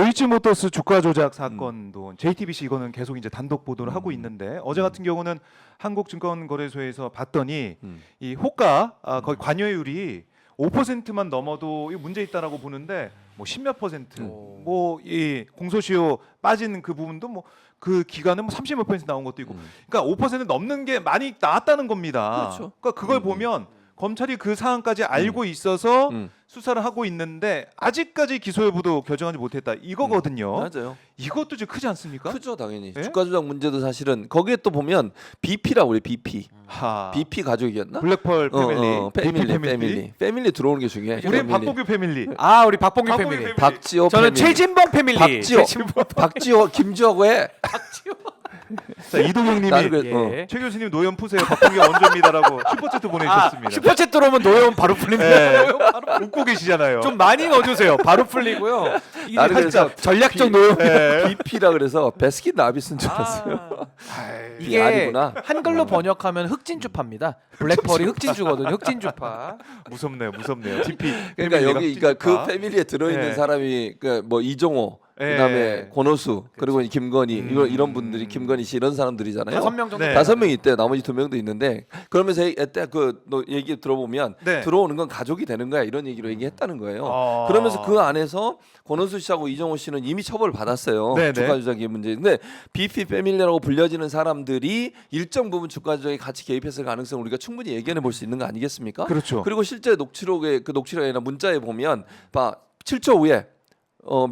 도이치모터스 주가 조작 사건도 JTBC 이거는 계속 이제 단독 보도를 하고 있는데 어제 같은 경우는 한국증권거래소에서 봤더니 이 호가 거의 관여율이 5%만 넘어도 이거 문제 있다라고 보는데 뭐 10몇 %, 뭐 이 공소시효 빠진 그 부분도 뭐 그 기간은 뭐 30몇 % 나온 것도 있고, 그러니까 5% 넘는 게 많이 나왔다는 겁니다. 그렇죠. 그러니까 그걸 보면 검찰이 그 사안까지 알고 있어서 수사를 하고 있는데 아직까지 기소 여부도 결정하지 못했다 이거거든요. 맞아요. 이것도 좀 크지 않습니까? 크죠, 당연히. 예? 주가 조작 문제도 사실은 거기에 또 보면 BP라고 그래, BP. 하. BP 가족이었나? 블랙펄 패밀리, 패밀리 들어오는 게 중요해. 우리는 패밀리. 박봉규 패밀리. 아 우리 박봉규 박봉규 패밀리. 패밀리. 박지호 저는 패밀리. 최진범 패밀리. 박지호 김주하고 해. 자, 이동영님이 나는 그래, 예. 최 교수님 노연 푸세요. 박봉규 원조입니다라고 슈퍼챗 보내주셨습니다. 슈퍼챗 들어오면 노여움 바로 풀립니다. 네. 웃고 계시잖아요. 좀 많이 넣어주세요. 바로 풀리고요. 이게 나는 그래서 살짝 전략적 노여움. BP라 그래서 베스킨 라빈스인 줄 알았어요. 이게 아니구나. 한글로 번역하면 흑진주파입니다. 블랙펄이 흑진주거든요. 흑진주파. 무섭네요. TP. 그러니까 여기 그러니까 그 패밀리에 들어있는 네. 사람이 그 뭐 이종호, 네. 그다음에 권오수, 그리고 김건희 이런 분들이 김건희 씨 이런 사람들이잖아요. 5명 정도. 네. 5명이 있대. 나머지 2명도 있는데 그러면서 이때 너 얘기 들어보면 네. 들어오는 건 가족이 되는 거야 이런 얘기로 얘기했다는 거예요. 아. 그러면서 그 안에서 권오수 씨하고 이종호 씨는 이미 처벌을 받았어요. 네네. 주가 조작의 문제. 근데 BP 패밀리라고 불려지는 사람들이 일정 부분 주가 조작에 같이 개입했을 가능성을 우리가 충분히 예견해 볼 수 있는 거 아니겠습니까? 그렇죠. 그리고 실제 녹취록에 그 녹취록이 아니라 문자에 보면 7초 후에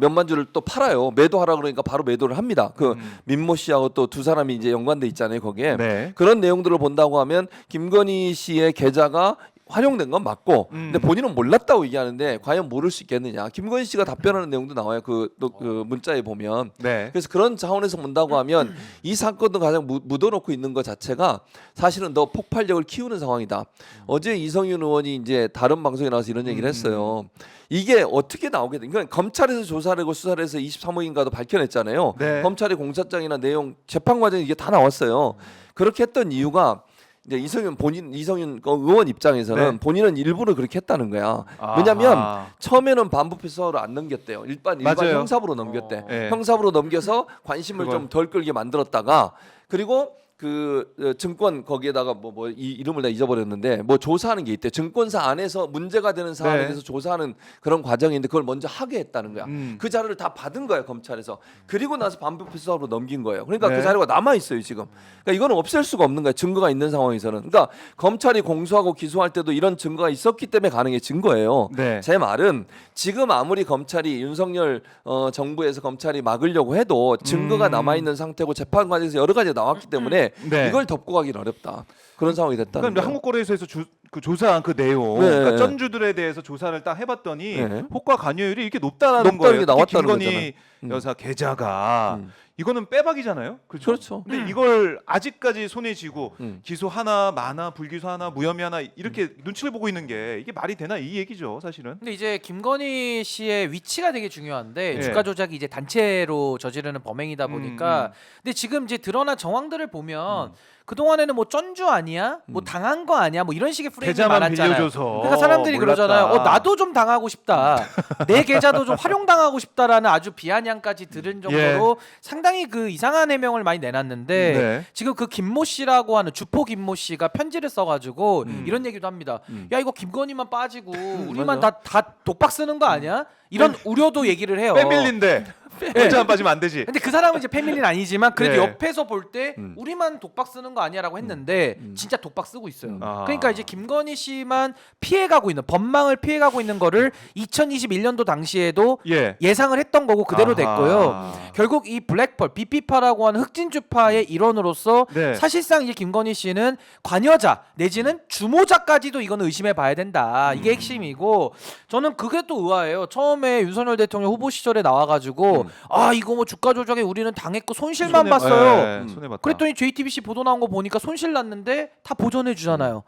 몇만 주를 또 팔아요. 매도하라 그러니까 바로 매도를 합니다. 그 민모 씨하고 또 두 사람이 이제 연관돼 있잖아요. 거기에 네. 그런 내용들을 본다고 하면 김건희 씨의 계좌가 활용된 건 맞고, 근데 본인은 몰랐다고 얘기하는데 과연 모를 수 있겠느냐? 김건희 씨가 답변하는 내용도 나와요. 그 문자에 보면. 네. 그래서 그런 차원에서 본다고 하면 이 사건도 가장 묻어놓고 있는 것 자체가 사실은 더 폭발력을 키우는 상황이다. 어제 이성윤 의원이 이제 다른 방송에 나와서 이런 얘기를 했어요. 이게 어떻게 나오게 된? 그러니까 검찰에서 조사를 하고 수사를 해서 23억인가도 밝혀냈잖아요. 네. 검찰의 공소장이나 내용, 재판 과정에 이게 다 나왔어요. 그렇게 했던 이유가 이제 이성윤 의원 입장에서는 네. 본인은 일부러 그렇게 했다는 거야. 아하. 왜냐하면 처음에는 반부패 수사로 안 넘겼대요. 일반 맞아요. 형사부로 넘겼대. 네. 형사부로 넘겨서 관심을 그걸. 좀 덜 끌게 만들었다가, 그리고 그 증권 거기에다가 이 이름을 내가 잊어버렸는데 뭐 조사하는 게 있대. 증권사 안에서 문제가 되는 사안에 네. 대해서 조사하는 그런 과정인데 그걸 먼저 하게 했다는 거야. 그 자료를 다 받은 거야 검찰에서. 그리고 나서 반부패 수사로 넘긴 거예요. 그러니까 네. 그 자료가 남아 있어요 지금. 그러니까 이거는 없앨 수가 없는 거야. 증거가 있는 상황에서는. 그러니까 검찰이 공소하고 기소할 때도 이런 증거가 있었기 때문에 가능해진 거예요. 네. 제 말은 지금 아무리 검찰이 윤석열 정부에서 검찰이 막으려고 해도 증거가 남아 있는 상태고 재판 과정에서 여러 가지가 나왔기 때문에 네. 이걸 덮고 가기는 어렵다. 그런 상황이 됐다는 그러니까 거예요. 한국거래소에서 그 조사한 그 내용, 네. 그러니까 전주들에 대해서 조사를 딱 해봤더니 네. 호가 관여율이 이렇게 높다라는 높다는 거예요. 게 나왔다는 특히 김건희 거잖아요. 여사 계좌가 이거는 빼박이잖아요. 그렇죠. 그렇죠. 근데 이걸 아직까지 손에 쥐고 음. 기소 하나, 마나, 불기소 하나, 무혐의 하나 이렇게 눈치를 보고 있는 게 이게 말이 되나 이 얘기죠, 사실은. 근데 이제 김건희 씨의 위치가 되게 중요한데 예. 주가 조작이 이제 단체로 저지르는 범행이다 보니까 근데 지금 이제 드러난 정황들을 보면 그동안에는 뭐 쩐주 아니야? 뭐 당한 거 아니야? 뭐 이런 식의 프레임이 계좌만 많았잖아요. 빌려줘서 그러니까 사람들이 몰랐다. 그러잖아요. 나도 좀 당하고 싶다. 내 계좌도 좀 활용당하고 싶다라는 아주 비아냥까지 들은 정도로 상당히 그 이상한 해명을 많이 내놨는데 네. 지금 그 김모 씨라고 하는 주포 김모 씨가 편지를 써가지고 이런 얘기도 합니다. 야 이거 김건희만 빠지고 우리만 다 독박 쓰는 거 아니야? 이런 우려도 얘기를 해요. 패밀리인데 혼자 안 빠지면 안 되지. 근데 그 사람은 이제 패밀리는 아니지만 그래도 네. 옆에서 볼 때 우리만 독박 쓰는 거 아니야라고 했는데 진짜 독박 쓰고 있어요. 아. 그러니까 이제 김건희 씨만 피해가고 있는 법망을 피해가고 있는 거를 2021년도 당시에도 예. 예상을 했던 거고 그대로 아하. 됐고요. 결국 이 블랙펄 BP파라고 하는 흑진주파의 일원으로서 네. 사실상 이제 김건희 씨는 관여자 내지는 주모자까지도 이거는 의심해 봐야 된다. 이게 핵심이고 저는 그게 또 의아해요. 처음에 윤석열 대통령 후보 시절에 나와가지고 아 이거 뭐 주가 조작에 우리는 당했고 손실만 봤어요. 손해봤다. 그랬더니 JTBC 보도 나온 거 보니까 손실 났는데 다 보전해 주잖아요.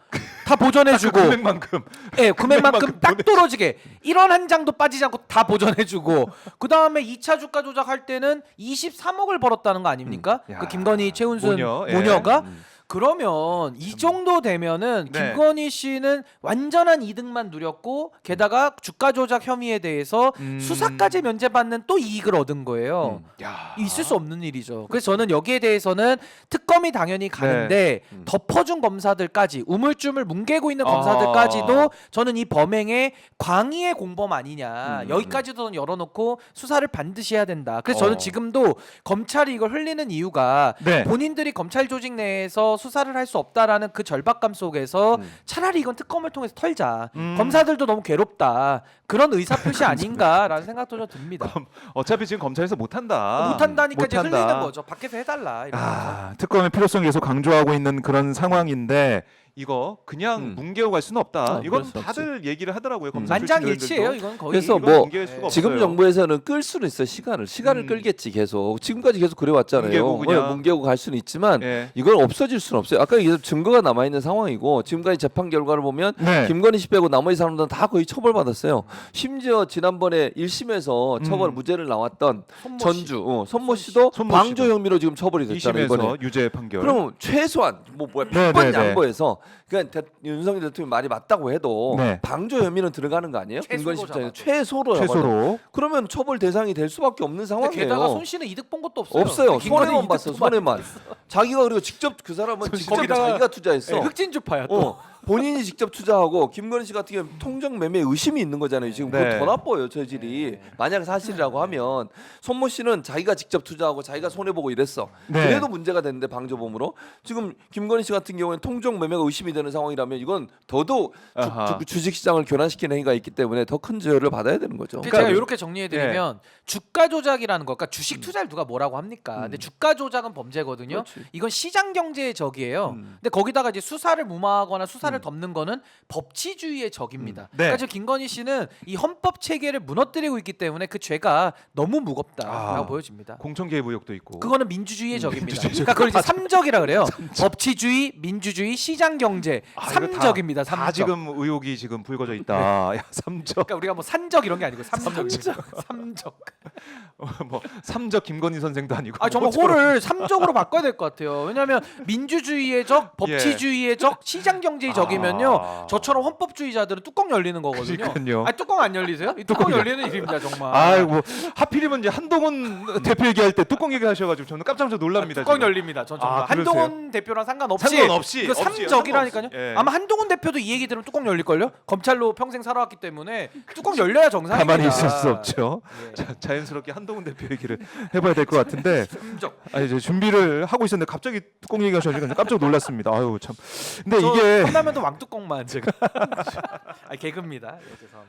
다 보전해 주고 금액만큼. 예, 금액만큼 딱 보내주- 떨어지게 1원 한 장도 빠지지 않고 다 보전해주고 그 다음에 2차 주가 조작할 때는 23억을 벌었다는 거 아닙니까? 야, 그 김건희 최은순 모녀, 예. 모녀가 그러면 이 정도 되면은 네. 김건희 씨는 완전한 이득만 누렸고 게다가 주가 조작 혐의에 대해서 수사까지 면제받는 또 이익을 얻은 거예요. 야. 있을 수 없는 일이죠. 그래서 저는 여기에 대해서는 특검이 당연히 가는데 덮어준 검사들까지 우물쭈물 뭉개고 있는 검사들까지도 저는 이 범행의 광의의 공범 아니냐 여기까지도 저는 열어놓고 수사를 반드시 해야 된다. 그래서 저는 지금도 검찰이 이걸 흘리는 이유가 네. 본인들이 검찰 조직 내에서 수사를 할 수 없다라는 그 절박감 속에서 차라리 이건 특검을 통해서 털자. 검사들도 너무 괴롭다. 그런 의사표시 아닌가라는 생각도 좀 듭니다. 어차피 지금 검찰에서 못한다. 못한다니까 이제 못한다. 흘리는 거죠. 밖에서 해달라. 이러면서. 특검의 필요성 계속 강조하고 있는 그런 상황인데 이거 그냥 뭉개고 갈 수는 없다. 이건 그럴 수 다들 얘기를 하더라고요. 검사 만장일치예요. 이건 거의. 그래서 이건 뭐 뭉갤 수가 지금 없어요. 정부에서는 끌 수는 있어 시간을 끌겠지 계속 지금까지 계속 그래왔잖아요. 뭉개고 그냥. 뭉개고 갈 수는 있지만 예. 이건 없어질 수는 없어요. 아까 얘기했던 증거가 남아 있는 상황이고 지금까지 재판 결과를 보면 네. 김건희 씨 빼고 나머지 사람들은 다 거의 처벌받았어요. 심지어 지난번에 1심에서 처벌 무죄를 나왔던 손모 씨. 전주 손모 씨도 손모 방조 씨도. 혐의로 지금 처벌이 됐잖아요. 이번에. 2심에서 유죄 판결. 그럼 최소한 뭐야 네, 몇번 네, 네. 양보해서 그냥 윤석열 대통령이 말이 맞다고 해도 네. 방조 혐의는 들어가는 거 아니에요? 김건희 씨 입장에서 최소로 최소로. 그러면 처벌 대상이 될 수밖에 없는 근데 상황이에요. 게다가 손 씨는 이득 본 것도 없어요. 없어요. 김건희 손해만 이득 봤어. 본 손해만. 자기가 그리고 직접 그 사람은 직접 거기다가- 자기가 투자했어. 흑진주파야 또. 본인이 직접 투자하고 김건희 씨 같은 경우는 통정 매매 의심이 있는 거잖아요. 지금 네. 그거 더 나빠요. 저질이. 만약 사실이라고 하면 손모 씨는 자기가 직접 투자하고 자기가 손해 보고 이랬어. 네. 그래도 문제가 됐는데 방조범으로 지금 김건희 씨 같은 경우는 통정 매매가 의심이 되는 상황이라면 이건 더더욱 아하. 주식 시장을 교란시키는 행위가 있기 때문에 더 큰 죄를 받아야 되는 거죠. 그러니까 제가 이렇게 정리해드리면 주가 조작이라는 거, 그러니까 주식 투자를 누가 뭐라고 합니까? 근데 주가 조작은 범죄거든요. 그렇지. 이건 시장 경제의 적이에요. 근데 거기다가 이제 수사를 무마하거나 수사를 덮는 거는 법치주의의 적입니다. 네. 그러니까 지금 김건희 씨는 이 헌법 체계를 무너뜨리고 있기 때문에 그 죄가 너무 무겁다라고 보여집니다. 공천 개입 의혹도 있고. 그거는 민주주의의 적입니다. 그러니까 그걸 이제 삼적이라 그래요. 법치주의, 민주주의, 시장 경제 이거 삼적입니다. 다 삼적. 지금 의혹이 지금 불거져 있다. 야, 삼적. 그러니까 우리가 뭐 산적 이런 게 아니고 삼적. 삼적. 뭐 삼적 김건희 선생도 아니고. 아 정말 뭐처럼. 호를 삼적으로 바꿔야 될 것 같아요. 왜냐하면 민주주의의 적, 법치주의의 적, 시장 경제의 적이면요. 저처럼 헌법주의자들은 뚜껑 열리는 거거든요. 그러니까요. 아 뚜껑 안 열리세요? 이 뚜껑 열리는 일입니다 정말. 아이고 하필이면 이제 한동훈 대표 얘기할 때 뚜껑 얘기하셔가지고 저는 깜짝 놀랍니다. 뚜껑 지금. 열립니다. 전 정말 아, 그러세요? 한동훈 대표랑 상관없이 상관없이, 그 없이, 삼적이라니까요. 상관없이. 예. 아마 한동훈 대표도 이 얘기 들으면 뚜껑 열릴 걸요. 검찰로 평생 살아왔기 때문에 뚜껑 열려야 정상입니다. 가만히 있을 수 없죠. 예. 자연스럽게 한동훈 대표 얘기를 해봐야 될 것 같은데. 삼적. 이제 준비를 하고 있었는데 갑자기 뚜껑 얘기하셔서 깜짝 놀랐습니다. 아유 참. 근데 저 이게 컵라면도 왕뚜껑만 제가. 아 개그입니다. 예, 죄송합니다.